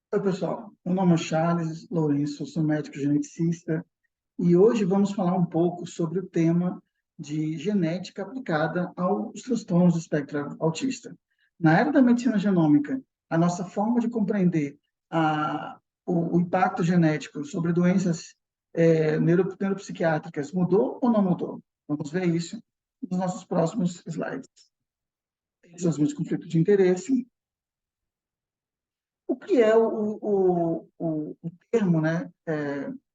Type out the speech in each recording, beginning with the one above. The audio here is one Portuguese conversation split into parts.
Oi, pessoal. Meu nome é Charles Lourenço, sou médico geneticista e hoje vamos falar um pouco sobre o tema de genética aplicada aos transtornos do espectro autista. Na era da medicina genômica, a nossa forma de compreender o impacto genético sobre doenças neuropsiquiátricas mudou ou não mudou? Vamos ver isso nos nossos próximos slides. Esses são os meus conflitos de interesse. O que é o termo, né,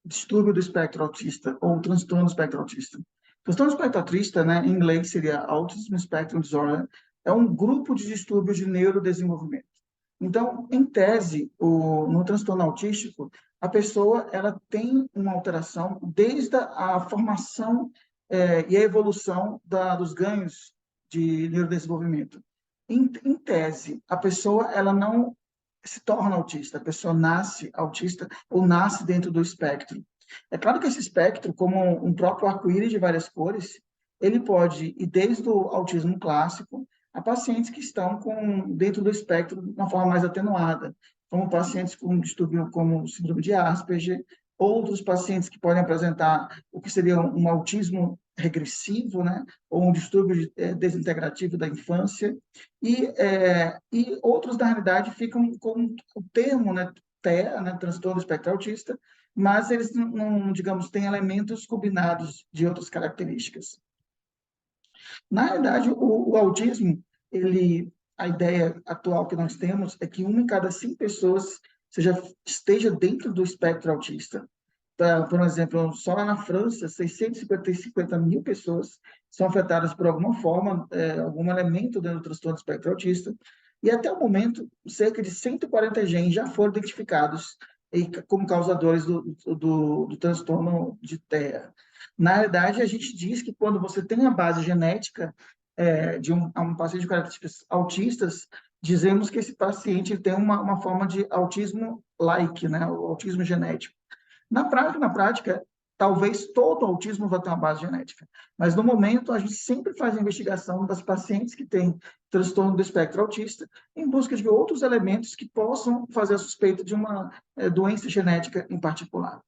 distúrbio do espectro autista ou transtorno do espectro autista? Transtorno do espectro autista, né, em inglês seria Autism Spectrum Disorder, é um grupo de distúrbios de neurodesenvolvimento. Então, em tese, no transtorno autístico, a pessoa ela tem uma alteração desde a formação e a evolução dos ganhos de neurodesenvolvimento. Em tese, a pessoa ela não se torna autista, a pessoa nasce autista ou nasce dentro do espectro. É claro que esse espectro, como um próprio arco-íris de várias cores, ele pode ir desde o autismo clássico a pacientes que estão dentro do espectro de uma forma mais atenuada, como pacientes com distúrbio como síndrome de Asperger, outros pacientes que podem apresentar o que seria um autismo regressivo, né, ou um distúrbio desintegrativo da infância, e outros, na realidade, ficam com o termo, né, TEA, né, transtorno do espectro autista, mas eles não, digamos, têm elementos combinados de outras características. Na realidade, o autismo, a ideia atual que nós temos é que uma em cada 5 pessoas esteja dentro do espectro autista. Por exemplo, só lá na França, 650 mil pessoas são afetadas por alguma forma, algum elemento dentro do transtorno do espectro autista, e até o momento, cerca de 140 genes já foram identificados como causadores do transtorno de TEA. Na realidade, a gente diz que quando você tem a base genética de um paciente de características autistas, dizemos que esse paciente tem uma forma de autismo-like, né, o autismo genético. Na prática, talvez todo autismo vá ter uma base genética, mas no momento a gente sempre faz a investigação das pacientes que têm transtorno do espectro autista em busca de outros elementos que possam fazer a suspeita de uma doença genética em particular.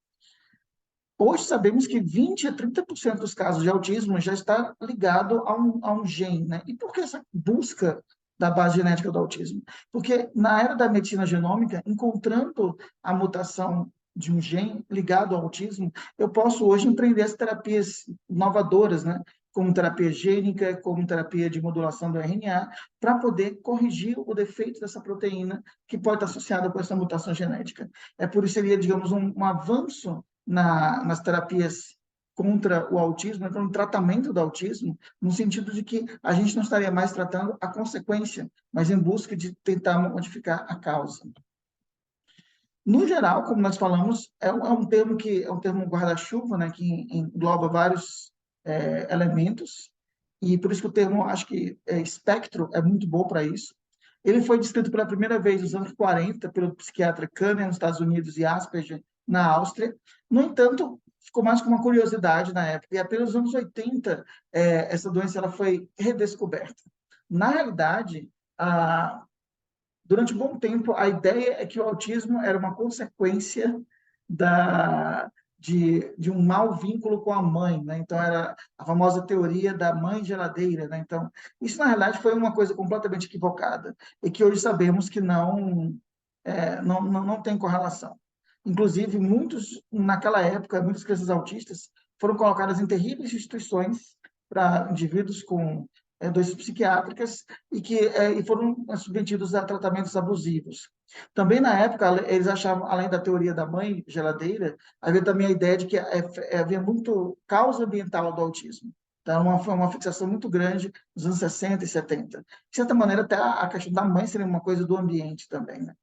Hoje sabemos que 20 a 30% dos casos de autismo já está ligado a um gene, né? E por que essa busca da base genética do autismo? Porque na era da medicina genômica, encontrando a mutação de um gene ligado ao autismo, eu posso hoje empreender as terapias inovadoras, né? Como terapia gênica, como terapia de modulação do RNA, para poder corrigir o defeito dessa proteína que pode estar associada com essa mutação genética. É por isso que seria, digamos, um avanço nas terapias contra o autismo, então, no tratamento do autismo, no sentido de que a gente não estaria mais tratando a consequência, mas em busca de tentar modificar a causa. No geral, como nós falamos, é um termo que é um termo guarda-chuva, né, que engloba vários elementos, e por isso que o termo, acho que espectro é muito bom para isso. Ele foi descrito pela primeira vez nos anos 40 pelo psiquiatra Kanner nos Estados Unidos e Asperger na Áustria. No entanto, ficou mais com uma curiosidade na época, e apenas nos anos 80 essa doença ela foi redescoberta. Na realidade, durante um bom tempo, a ideia é que o autismo era uma consequência de um mau vínculo com a mãe, né? Então, era a famosa teoria da mãe geladeira, né? Então, isso, na realidade, foi uma coisa completamente equivocada, e que hoje sabemos que não tem correlação. Inclusive, naquela época, muitas crianças autistas foram colocadas em terríveis instituições para indivíduos com doenças psiquiátricas e foram submetidos a tratamentos abusivos. Também na época eles achavam, além da teoria da mãe geladeira, havia também a ideia de que havia muito causa ambiental do autismo. Então, foi uma fixação muito grande nos anos 60 e 70. De certa maneira, até a questão da mãe seria uma coisa do ambiente também, né?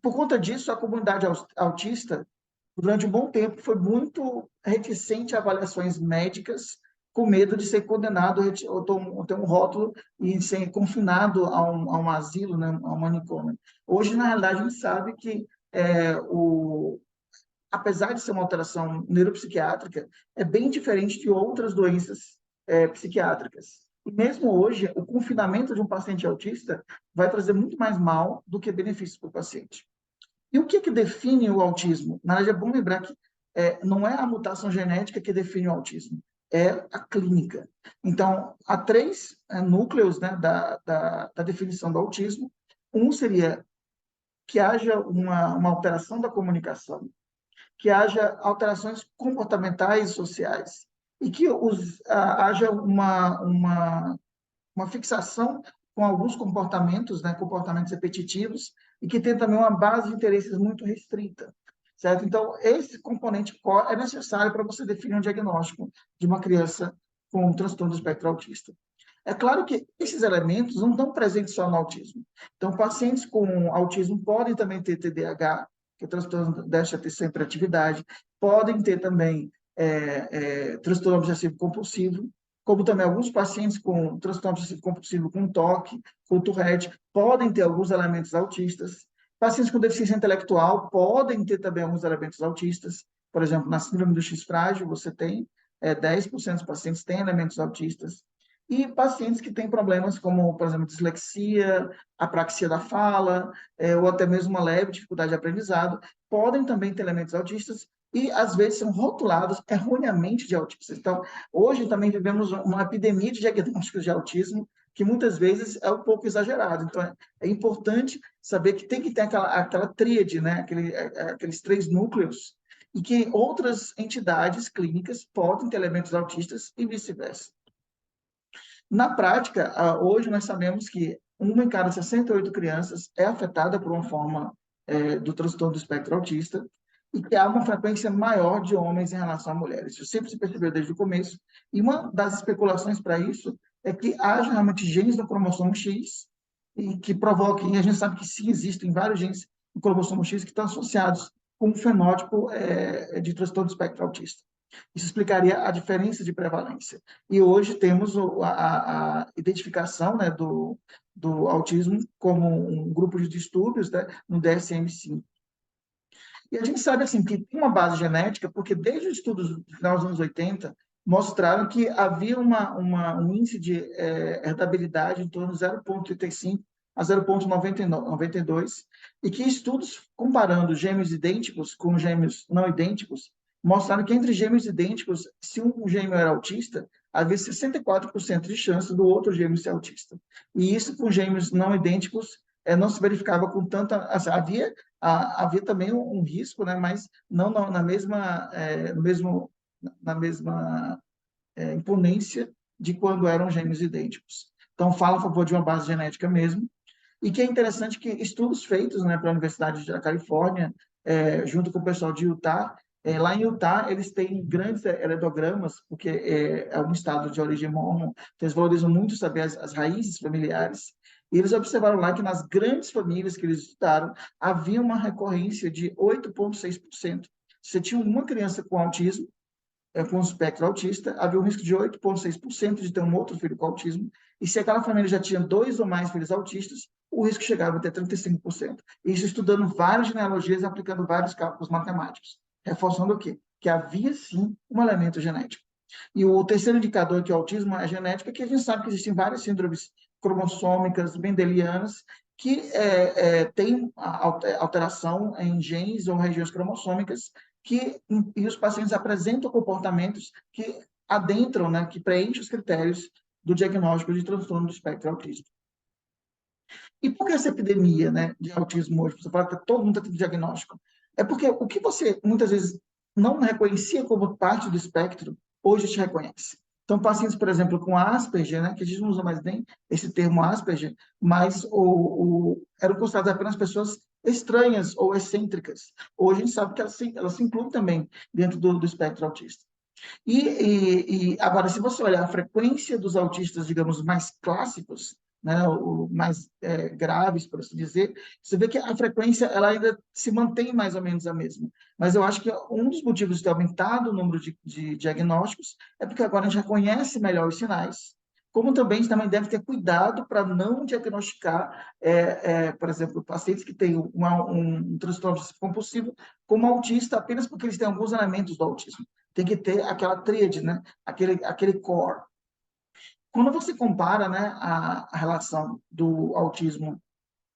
Por conta disso, a comunidade autista, durante um bom tempo, foi muito reticente a avaliações médicas, com medo de ser condenado ou ter um rótulo e ser confinado a um asilo, né, a um manicômio. Hoje, na realidade, a gente sabe que, apesar de ser uma alteração neuropsiquiátrica, é bem diferente de outras doenças psiquiátricas. E mesmo hoje, o confinamento de um paciente autista vai trazer muito mais mal do que benefícios para o paciente. E o que define o autismo? Na verdade, é bom lembrar que não é a mutação genética que define o autismo, é a clínica. Então, há três núcleos, né, da definição do autismo. Um seria que haja uma alteração da comunicação, que haja alterações comportamentais e sociais, e que haja uma fixação com alguns comportamentos, né, comportamentos repetitivos, e que tem também uma base de interesses muito restrita, certo? Então, esse componente core é necessário para você definir um diagnóstico de uma criança com um transtorno do espectro autista. É claro que esses elementos não estão presentes só no autismo. Então, pacientes com autismo podem também ter TDAH, que é transtorno de déficit de atenção e hiperatividade, podem ter também transtorno obsessivo compulsivo, como também alguns pacientes com transtorno obsessivo compulsivo com TOC, com Tourette, podem ter alguns elementos autistas. Pacientes com deficiência intelectual podem ter também alguns elementos autistas. Por exemplo, na síndrome do X frágil, você tem 10% dos pacientes têm elementos autistas. E pacientes que têm problemas como, por exemplo, dislexia, apraxia da fala, ou até mesmo uma leve dificuldade de aprendizado, podem também ter elementos autistas e, às vezes, são rotulados erroneamente de autistas. Então, hoje também vivemos uma epidemia de diagnósticos de autismo, que muitas vezes é um pouco exagerado. Então, é importante saber que tem que ter aquela tríade, né? Aqueles três núcleos, e que outras entidades clínicas podem ter elementos autistas e vice-versa. Na prática, hoje nós sabemos que uma em cada 68 crianças é afetada por uma forma do transtorno do espectro autista e que há uma frequência maior de homens em relação a mulheres. Isso sempre se percebeu desde o começo. E uma das especulações para isso é que haja realmente genes no cromossomo X e que provoquem, e a gente sabe que sim, existem vários genes no cromossomo X que estão associados com o fenótipo de transtorno do espectro autista. Isso explicaria a diferença de prevalência. E hoje temos a identificação, né, do autismo como um grupo de distúrbios, né, no DSM-5. E a gente sabe assim, que tem uma base genética, porque desde os estudos do final dos anos 80 mostraram que havia um índice de herdabilidade em torno de 0,35 a 0,92, e que estudos comparando gêmeos idênticos com gêmeos não idênticos mostraram que entre gêmeos idênticos, se um gêmeo era autista, havia 64% de chance do outro gêmeo ser autista. E isso com gêmeos não idênticos não se verificava com tanta... Assim, havia também um risco, né, mas não na mesma, na mesma imponência de quando eram gêmeos idênticos. Então, fala a favor de uma base genética mesmo. E que é interessante que estudos feitos, né, para a Universidade da Califórnia, junto com o pessoal de Utah, lá em Utah, eles têm grandes heredogramas, porque é um estado de origem mormon, então eles valorizam muito saber as raízes familiares. E eles observaram lá que nas grandes famílias que eles estudaram, havia uma recorrência de 8,6%. Se você tinha uma criança com autismo, com espectro autista, havia um risco de 8,6% de ter um outro filho com autismo, e se aquela família já tinha dois ou mais filhos autistas, o risco chegava até 35%. Isso estudando várias genealogias e aplicando vários cálculos matemáticos, reforçando o quê? Que havia, sim, um elemento genético. E o terceiro indicador que é o autismo é genética, que a gente sabe que existem várias síndromes cromossômicas, mendelianas, que têm alteração em genes ou regiões cromossômicas e os pacientes apresentam comportamentos que adentram, né, que preenchem os critérios do diagnóstico de transtorno do espectro autista. E por que essa epidemia, né, de autismo hoje? Você fala que todo mundo está tendo diagnóstico. É porque o que você muitas vezes não reconhecia como parte do espectro, hoje te reconhece. Então, pacientes, por exemplo, com Asperger, né, que a gente não usa mais nem esse termo Asperger, mas eram consideradas apenas pessoas estranhas ou excêntricas. Hoje a gente sabe que elas se incluem também dentro do espectro autista. Agora, se você olhar a frequência dos autistas, digamos, mais clássicos, né, mais graves, por assim dizer, você vê que a frequência ela ainda se mantém mais ou menos a mesma. Mas eu acho que um dos motivos de ter aumentado o número de diagnósticos é porque agora a gente já conhece melhor os sinais, como também a gente também deve ter cuidado para não diagnosticar, por exemplo, pacientes que têm um transtorno compulsivo como autista apenas porque eles têm alguns elementos do autismo. Tem que ter aquela tríade, né? aquele core. Quando você compara, né, a relação do autismo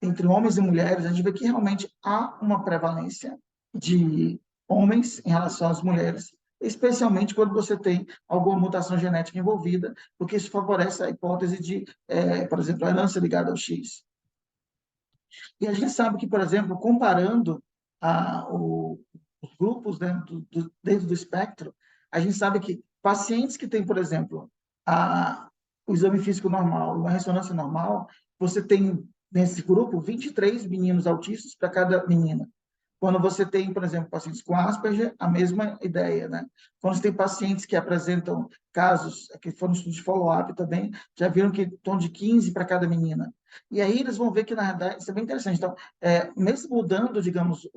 entre homens e mulheres, a gente vê que realmente há uma prevalência de homens em relação às mulheres, especialmente quando você tem alguma mutação genética envolvida, porque isso favorece a hipótese de, por exemplo, a herança ligada ao X. E a gente sabe que, por exemplo, comparando os grupos dentro do espectro, a gente sabe que pacientes que têm, por exemplo, o exame físico normal, uma ressonância normal, você tem nesse grupo 23 meninos autistas para cada menina. Quando você tem, por exemplo, pacientes com Asperger, a mesma ideia, né? Quando você tem pacientes que apresentam casos, que foram estudos de follow-up também, já viram que em torno de 15 para cada menina. E aí eles vão ver que, na verdade, isso é bem interessante. Então, mesmo mudando, digamos,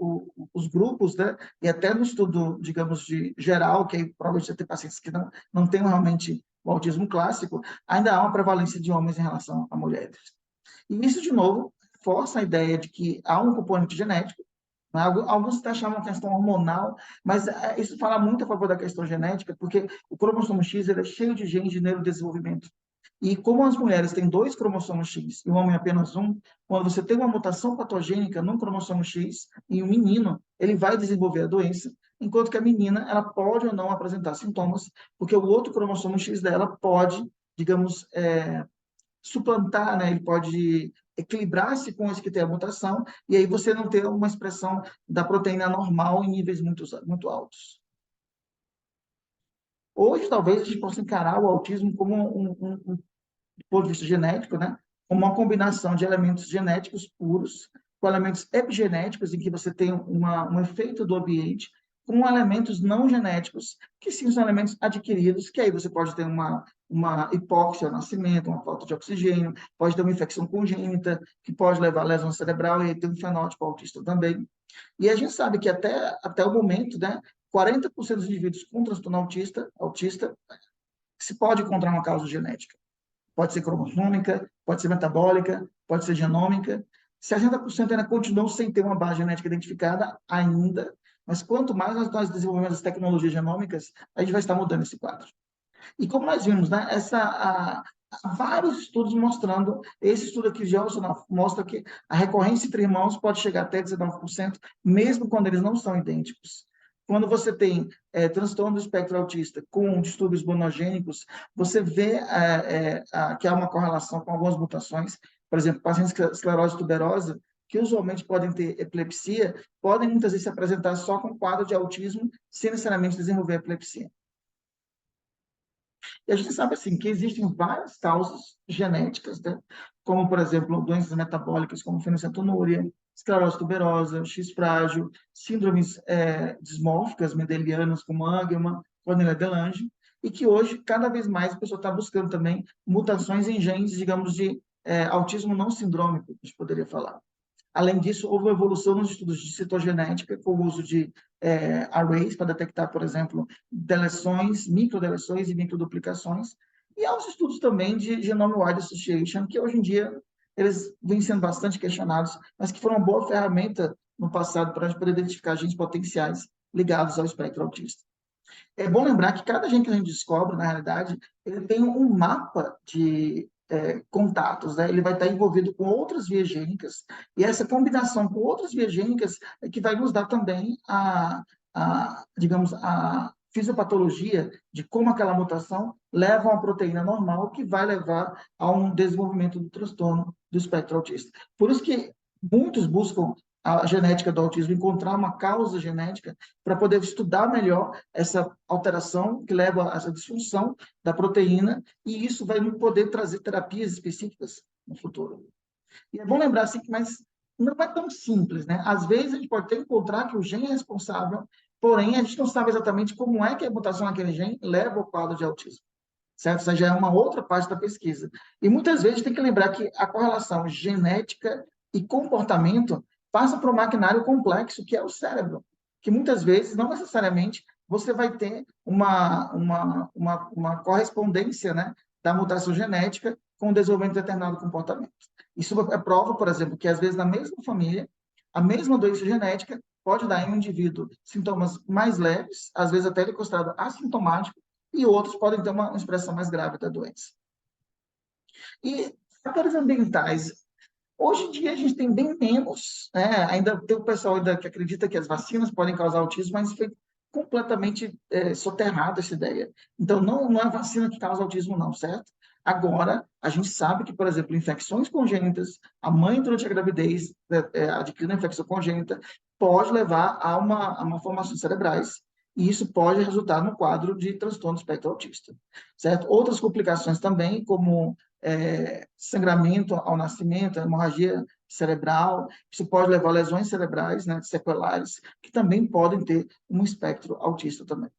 os grupos, né? E até no estudo, digamos, de geral, que aí provavelmente você tem pacientes que não têm realmente o autismo clássico, ainda há uma prevalência de homens em relação a mulheres. E isso, de novo, força a ideia de que há um componente genético, né? Alguns até chamam a questão hormonal, mas isso fala muito a favor da questão genética, porque o cromossomo X ele é cheio de genes de neurodesenvolvimento. E como as mulheres têm 2 cromossomos X e o homem apenas um, quando você tem uma mutação patogênica num cromossomo X, em um menino, ele vai desenvolver a doença, enquanto que a menina ela pode ou não apresentar sintomas, porque o outro cromossomo X dela pode, digamos, suplantar, né? Ele pode equilibrar-se com esse que tem a mutação, e aí você não ter uma expressão da proteína normal em níveis muito altos. Hoje, talvez, a gente possa encarar o autismo como do ponto de vista genético, né? Como uma combinação de elementos genéticos puros com elementos epigenéticos, em que você tem um efeito do ambiente, com elementos não genéticos, que sim são elementos adquiridos, que aí você pode ter uma hipóxia ao nascimento, uma falta de oxigênio, pode ter uma infecção congênita, que pode levar a lesão cerebral, e aí tem um fenótipo autista também. E a gente sabe que até o momento, né, 40% dos indivíduos com transtorno autista se pode encontrar uma causa genética. Pode ser cromossômica, pode ser metabólica, pode ser genômica. 60% ainda continuam sem ter uma base genética identificada ainda, mas quanto mais nós desenvolvemos as tecnologias genômicas, a gente vai estar mudando esse quadro. E como nós vimos, né, há vários estudos mostrando, esse estudo aqui de Olson mostra que a recorrência entre irmãos pode chegar até 19%, mesmo quando eles não são idênticos. Quando você tem transtorno do espectro autista com distúrbios monogênicos, você vê que há uma correlação com algumas mutações. Por exemplo, pacientes com esclerose tuberosa, que usualmente podem ter epilepsia, podem muitas vezes se apresentar só com quadro de autismo, sem necessariamente desenvolver epilepsia. E a gente sabe assim que existem várias causas genéticas, né? Como, por exemplo, doenças metabólicas como fenilcetonúria, esclerose tuberosa, X frágil, síndromes dismórficas mendelianas como Angelman, Cornelia-de-Lange, e que hoje, cada vez mais, a pessoa está buscando também mutações em genes, digamos, de autismo não sindrômico, a gente poderia falar. Além disso, houve uma evolução nos estudos de citogenética, com o uso de arrays para detectar, por exemplo, deleções, microdeleções e microduplicações. E há os estudos também de Genome-Wide Association, que hoje em dia eles vêm sendo bastante questionados, mas que foram uma boa ferramenta no passado para a gente poder identificar genes potenciais ligados ao espectro autista. É bom lembrar que cada gene que a gente descobre, na realidade, ele tem um mapa de contatos, né? Ele vai estar envolvido com outras vias gênicas, e essa combinação com outras vias gênicas é que vai nos dar também digamos, a fisiopatologia de como aquela mutação leva a uma proteína normal que vai levar a um desenvolvimento do transtorno do espectro autista. Por isso que muitos buscam a genética do autismo, encontrar uma causa genética para poder estudar melhor essa alteração que leva a essa disfunção da proteína, e isso vai poder trazer terapias específicas no futuro. E é bom lembrar assim, mas não é tão simples, né? Às vezes a gente pode até encontrar que o gene é responsável, porém a gente não sabe exatamente como é que a mutação naquele gene leva ao quadro de autismo. Certo? Essa já é uma outra parte da pesquisa. E muitas vezes tem que lembrar que a correlação genética e comportamento passa para um maquinário complexo, que é o cérebro, que muitas vezes, não necessariamente, você vai ter uma correspondência, né, da mutação genética com o desenvolvimento de determinado comportamento. Isso é prova, por exemplo, que às vezes na mesma família, a mesma doença genética pode dar em um indivíduo sintomas mais leves, às vezes até ele é considerado assintomático, e outros podem ter uma expressão mais grave da doença. E fatores ambientais. Hoje em dia, a gente tem bem menos, né? Ainda tem o pessoal ainda que acredita que as vacinas podem causar autismo, mas foi completamente soterrada essa ideia. Então, não é a vacina que causa autismo, não, certo? Agora, a gente sabe que, por exemplo, infecções congênitas, a mãe, durante a gravidez, adquirindo a infecção congênita, pode levar a malformações cerebrais, e isso pode resultar no quadro de transtorno do espectro autista, certo? Outras complicações também, como sangramento ao nascimento, hemorragia cerebral, isso pode levar a lesões cerebrais, né, sequelares, que também podem ter um espectro autista também.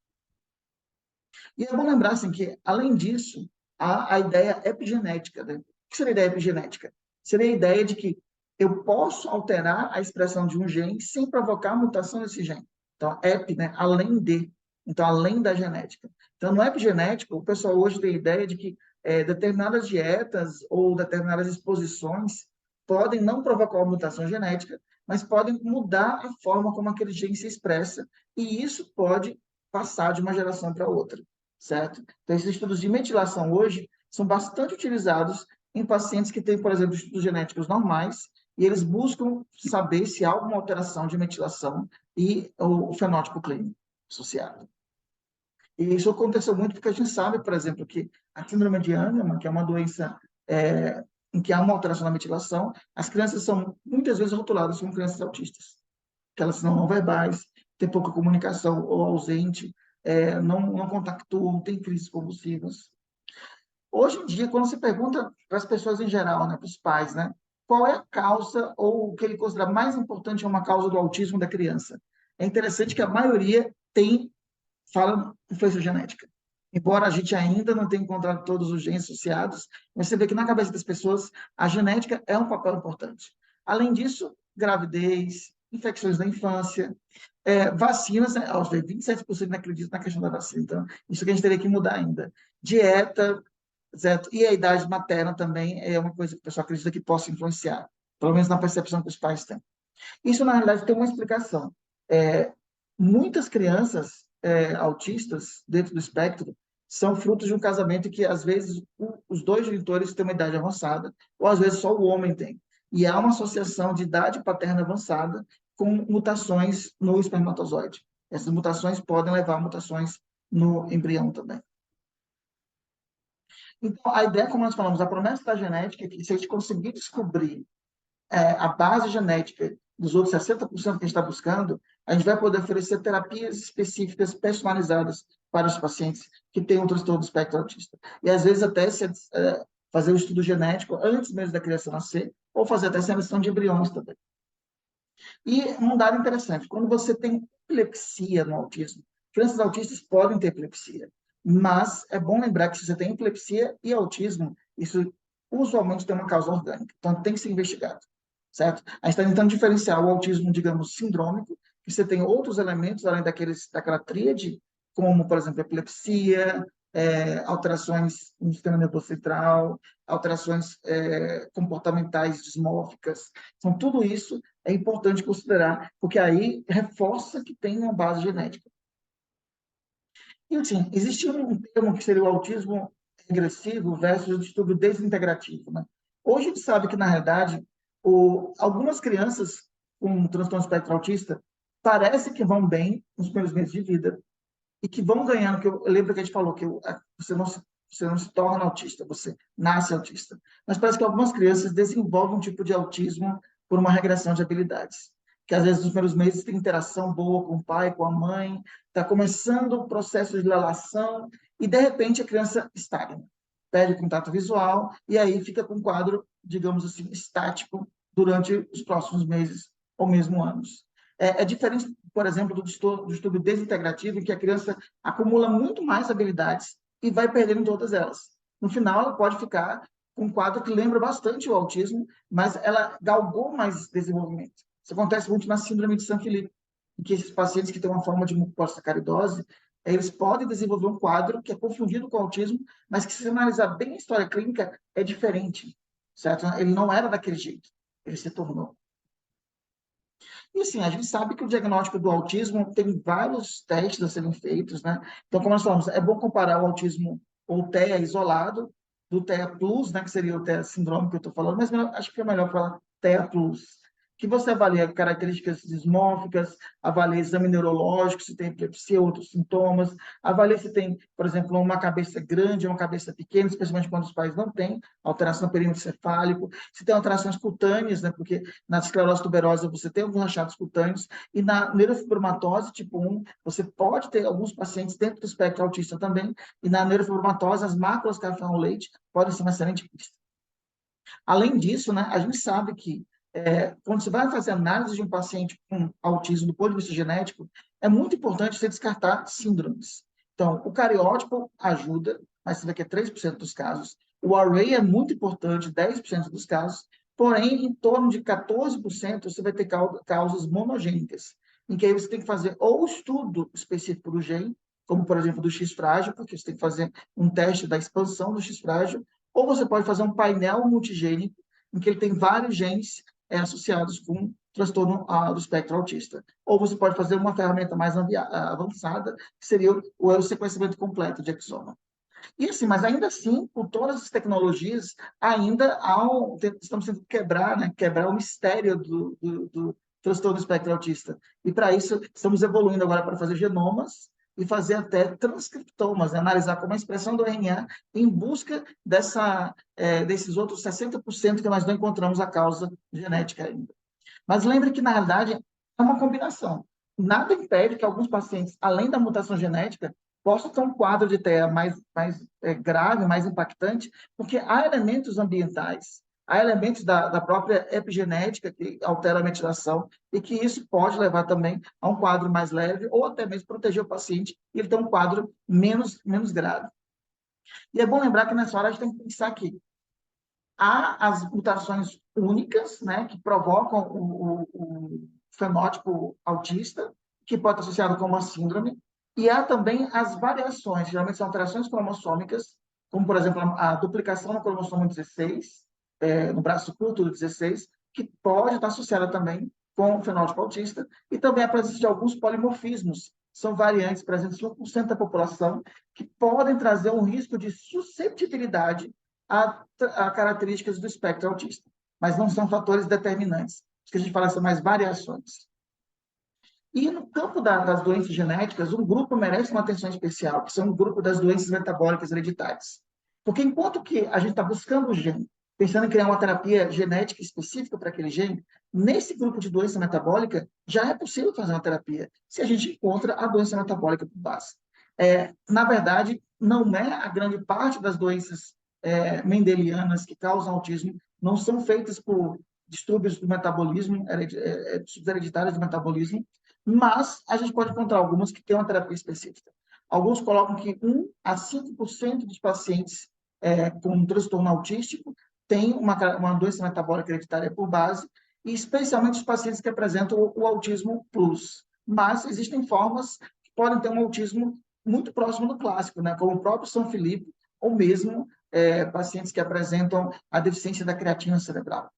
E é bom lembrar assim, que, além disso, há a ideia epigenética. Né? O que seria a ideia epigenética? Seria a ideia de que eu posso alterar a expressão de um gene sem provocar mutação desse gene. Então, epi, né? Além de. Então, além da genética. Então, no epigenético, o pessoal hoje tem a ideia de que determinadas dietas ou determinadas exposições podem não provocar uma mutação genética, mas podem mudar a forma como aquele gene se expressa, e isso pode passar de uma geração para outra, certo? Então, esses estudos de metilação hoje são bastante utilizados em pacientes que têm, por exemplo, estudos genéticos normais, e eles buscam saber se há alguma alteração de metilação e o fenótipo clínico associado. E isso aconteceu muito porque a gente sabe, por exemplo, que a síndrome de Angelman, que é uma doença em que há uma alteração na metilação, as crianças são muitas vezes rotuladas como crianças autistas, que elas são não verbais, têm pouca comunicação ou ausente, não compactuam, têm crises convulsivas. Hoje em dia, quando se pergunta para as pessoas em geral, né, para os pais, né, qual é a causa ou o que ele considera mais importante é uma causa do autismo da criança, é interessante que a maioria fala influência genética. Embora a gente ainda não tenha encontrado todos os genes associados, mas você vê que na cabeça das pessoas a genética é um papel importante. Além disso, gravidez, infecções da infância, vacinas, né? 27% não acreditam na questão da vacina, então isso que a gente teria que mudar ainda. Dieta, certo? E a idade materna também é uma coisa que o pessoal acredita que possa influenciar, pelo menos na percepção que os pais têm. Isso, na realidade, tem uma explicação. Muitas crianças autistas dentro do espectro são frutos de um casamento que, às vezes, os dois genitores têm uma idade avançada, ou às vezes só o homem tem. E há uma associação de idade paterna avançada com mutações no espermatozoide. Essas mutações podem levar a mutações no embrião também. Então, a ideia, como nós falamos, a promessa da genética é que, se a gente conseguir descobrir a base genética dos outros 60% que a gente está buscando, a gente vai poder oferecer terapias específicas, personalizadas para os pacientes que têm um transtorno do espectro autista. E, às vezes, até fazer o estudo genético antes mesmo da criança nascer, ou fazer até seleção de embriões também. E um dado interessante, quando você tem epilepsia no autismo, crianças autistas podem ter epilepsia, mas é bom lembrar que, se você tem epilepsia e autismo, isso usualmente tem uma causa orgânica, então tem que ser investigado, certo? A gente está tentando diferenciar o autismo, digamos, sindrômico, que você tem outros elementos além daquela tríade, como, por exemplo, epilepsia, alterações no sistema nervoso central, alterações comportamentais dismórficas. Então, tudo isso é importante considerar, porque aí reforça que tem uma base genética. E, assim, existe um termo que seria o autismo regressivo versus o distúrbio desintegrativo. Né? Hoje a gente sabe que, na realidade, algumas crianças com transtorno espectro autista parece que vão bem nos primeiros meses de vida e que vão ganhando, que eu lembro que a gente falou que você não se torna autista, você nasce autista. Mas parece que algumas crianças desenvolvem um tipo de autismo por uma regressão de habilidades. Que às vezes nos primeiros meses tem interação boa com o pai, com a mãe, está começando o processo de relação e, de repente, a criança estagna, perde o contato visual e aí fica com um quadro, digamos assim, estático durante os próximos meses ou mesmo anos. É diferente, por exemplo, do distúrbio desintegrativo, em que a criança acumula muito mais habilidades e vai perdendo todas elas. No final, ela pode ficar com um quadro que lembra bastante o autismo, mas ela galgou mais desenvolvimento. Isso acontece muito na síndrome de Saint-Philippe, em que esses pacientes que têm uma forma de mucosacaridose, eles podem desenvolver um quadro que é confundido com autismo, mas que, se analisar bem a história clínica, é diferente, certo? Ele não era daquele jeito, ele se tornou. E, assim, a gente sabe que o diagnóstico do autismo tem vários testes a serem feitos, né? Então, como nós falamos, é bom comparar o autismo ou o TEA isolado do TEA Plus, né, que seria o TEA sindrômico que eu estou falando, mas acho que é melhor falar TEA+, que você avalia características dismórficas, avalia exame neurológico, se tem epilepsia ou outros sintomas, avalia se tem, por exemplo, uma cabeça grande ou uma cabeça pequena, especialmente quando os pais não têm alteração no perímetro cefálico, se tem alterações cutâneas, né, porque na esclerose tuberosa você tem alguns rachados cutâneos, e na neurofibromatose tipo 1, você pode ter alguns pacientes dentro do espectro autista também, e na neurofibromatose as máculas café ao leite podem ser uma excelente pista. Além disso, né, a gente sabe que quando você vai fazer análise de um paciente com autismo do ponto de vista genético, é muito importante você descartar síndromes. Então, o cariótipo ajuda, mas você vê que é 3% dos casos. O array é muito importante, 10% dos casos, porém, em torno de 14% você vai ter causas monogênicas, em que aí você tem que fazer ou estudo específico do gene, como, por exemplo, do X frágil, porque você tem que fazer um teste da expansão do X frágil, ou você pode fazer um painel multigênico, em que ele tem vários genes associados com transtorno do espectro autista. Ou você pode fazer uma ferramenta mais avançada, que seria o sequenciamento completo de exoma. E assim, mas ainda assim, com todas as tecnologias, ainda estamos tentando quebrar, né, quebrar o mistério do transtorno do espectro autista. E para isso, estamos evoluindo agora para fazer genomas e fazer até transcriptomas, né, analisar como a expressão do RNA em busca desses outros 60% que nós não encontramos a causa genética ainda. Mas lembre que, na realidade, é uma combinação. Nada impede que alguns pacientes, além da mutação genética, possam ter um quadro de TEA mais grave, mais impactante, porque há elementos ambientais, há elementos da própria epigenética que alteram a metilação e que isso pode levar também a um quadro mais leve ou até mesmo proteger o paciente e ele ter um quadro menos grave. E é bom lembrar que nessa hora a gente tem que pensar que há as mutações únicas, né, que provocam o fenótipo autista, que pode estar associado com uma síndrome, e há também as variações, geralmente são alterações cromossômicas, como, por exemplo, a duplicação no cromossomo 16, no braço curto do 16, que pode estar associada também com o fenótipo autista, e também a presença de alguns polimorfismos, são variantes presentes em 1% da população, que podem trazer um risco de susceptibilidade a características do espectro autista, mas não são fatores determinantes. Isso que a gente fala são mais variações. E no campo das doenças genéticas, um grupo merece uma atenção especial, que são o grupo das doenças metabólicas hereditárias. Porque enquanto que a gente está buscando o gene, pensando em criar uma terapia genética específica para aquele gene, nesse grupo de doença metabólica já é possível fazer uma terapia, se a gente encontra a doença metabólica por base. Na verdade, não é a grande parte das doenças mendelianas que causam autismo, não são feitas por distúrbios do metabolismo, hereditários do metabolismo, mas a gente pode encontrar algumas que têm uma terapia específica. Alguns colocam que 1 a 5% dos pacientes com um transtorno autístico têm uma doença metabólica hereditária por base, e especialmente os pacientes que apresentam o autismo plus. Mas existem formas que podem ter um autismo muito próximo do clássico, né? Como o próprio São Felipe, ou mesmo pacientes que apresentam a deficiência da creatina cerebral.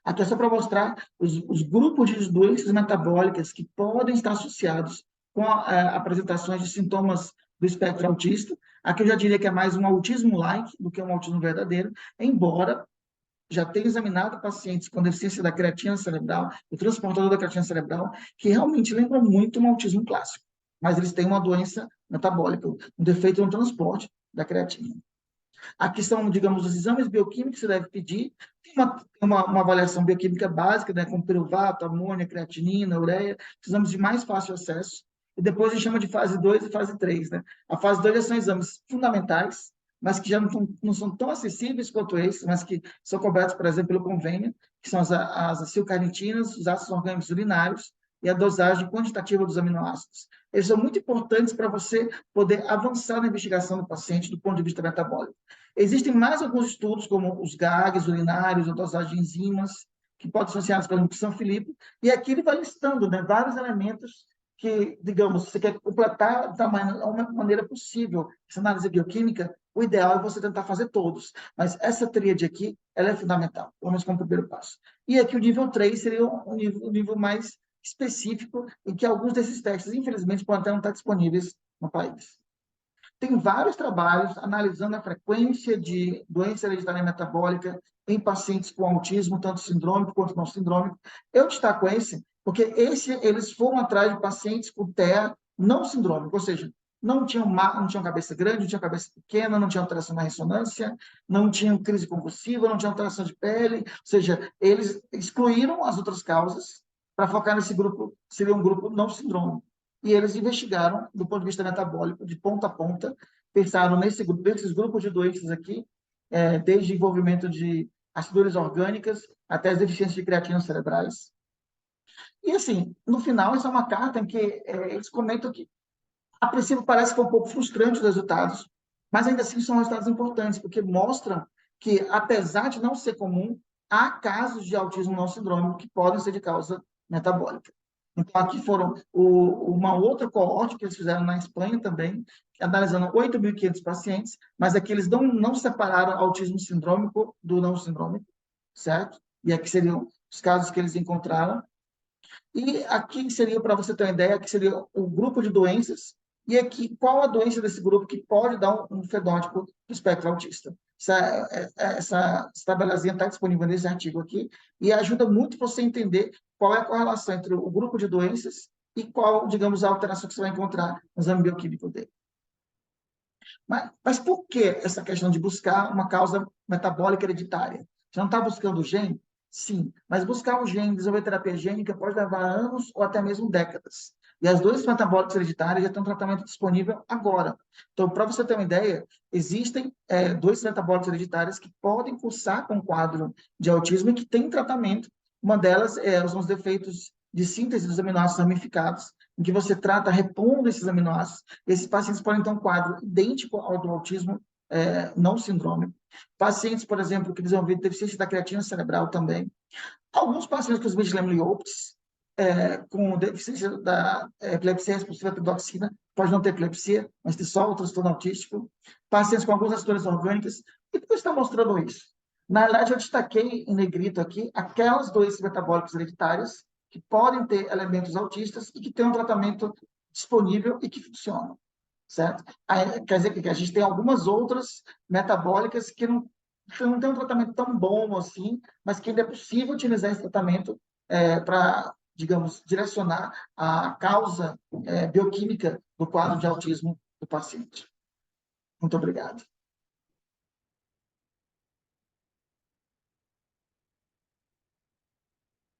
Aqui é só para mostrar os grupos de doenças metabólicas que podem estar associados com apresentações de sintomas do espectro autista. Aqui eu já diria que é mais um autismo-like do que um autismo verdadeiro, embora já tenha examinado pacientes com deficiência da creatina cerebral, o transportador da creatina cerebral, que realmente lembram muito um autismo clássico, mas eles têm uma doença metabólica, um defeito no transporte da creatina. Aqui são, digamos, os exames bioquímicos que você deve pedir. Tem uma avaliação bioquímica básica, né, como piruvato, amônia, creatinina, ureia, exames de mais fácil acesso. E depois a gente chama de fase 2 e fase 3. Né? A fase 2 são exames fundamentais, mas que já não são tão acessíveis quanto esses, mas que são cobertos, por exemplo, pelo convênio, que são as acilcarnitinas, os ácidos orgânicos urinários e a dosagem quantitativa dos aminoácidos. Eles são muito importantes para você poder avançar na investigação do paciente do ponto de vista metabólico. Existem mais alguns estudos, como os GAGs urinários, a dosagem de enzimas, que podem ser associados, por exemplo, com São Felipe, e aqui ele vai listando, né, vários elementos que, digamos, você quer completar da maneira possível essa análise bioquímica, o ideal é você tentar fazer todos. Mas essa tríade aqui, ela é fundamental, pelo menos como primeiro passo. E aqui o nível 3 seria um nível mais específico, em que alguns desses testes, infelizmente, podem até não estar disponíveis no país. Tem vários trabalhos analisando a frequência de doença hereditária metabólica em pacientes com autismo, tanto sindrômico quanto não sindrômico. Eu destaco esse, porque eles foram atrás de pacientes com TEA não sindrômico, ou seja, não tinham cabeça grande, não tinham cabeça pequena, não tinham alteração na ressonância, não tinham crise convulsiva, não tinham alteração de pele, ou seja, eles excluíram as outras causas para focar nesse grupo, seria um grupo não sindrômico. E eles investigaram, do ponto de vista metabólico, de ponta a ponta, pensaram nesses grupos de doenças aqui, desde envolvimento de aciduras orgânicas até as deficiências de creatina cerebrais. E, assim, no final, essa é uma carta em que eles comentam que, a princípio, parece que foi um pouco frustrante os resultados, mas ainda assim são resultados importantes, porque mostram que, apesar de não ser comum, há casos de autismo não sindrômico que podem ser de causa metabólica. Então, aqui foram uma outra coorte que eles fizeram na Espanha também, analisando 8.500 pacientes, mas aqui eles não separaram autismo sindrômico do não sindrômico, certo? E aqui seriam os casos que eles encontraram. E aqui seria, para você ter uma ideia, aqui seria o grupo de doenças, e aqui qual a doença desse grupo que pode dar um fenótipo do espectro autista. Essa tabelazinha está disponível nesse artigo aqui, e ajuda muito você a entender qual é a correlação entre o grupo de doenças e qual, digamos, a alteração que você vai encontrar no exame bioquímico dele. Mas por que essa questão de buscar uma causa metabólica hereditária? Você não está buscando o gene? Sim, mas buscar o gene, desenvolver terapia gênica pode levar anos ou até mesmo décadas. E as doenças metabólicas hereditárias já têm um tratamento disponível agora. Então, para você ter uma ideia, existem doenças metabólicas hereditárias que podem cursar com um quadro de autismo e que tem tratamento. Uma delas são os defeitos de síntese dos aminoácidos ramificados, em que você trata repondo esses aminoácidos. Esses pacientes podem ter um quadro idêntico ao do autismo não sindrômico. Pacientes, por exemplo, que desenvolveram deficiência da creatina cerebral também. Alguns pacientes com Smith Lemli-Opitz, com deficiência da epilepsia responsiva à piroxina, pode não ter epilepsia, mas ter só o transtorno autístico. Pacientes com algumas aciduras orgânicas. E por que está mostrando isso? Na verdade, eu destaquei em negrito aqui aquelas doenças metabólicas hereditárias que podem ter elementos autistas e que têm um tratamento disponível e que funcionam, certo? Quer dizer que a gente tem algumas outras metabólicas que não tem um tratamento tão bom assim, mas que ainda é possível utilizar esse tratamento para, digamos, direcionar a causa bioquímica do quadro de autismo do paciente. Muito obrigado.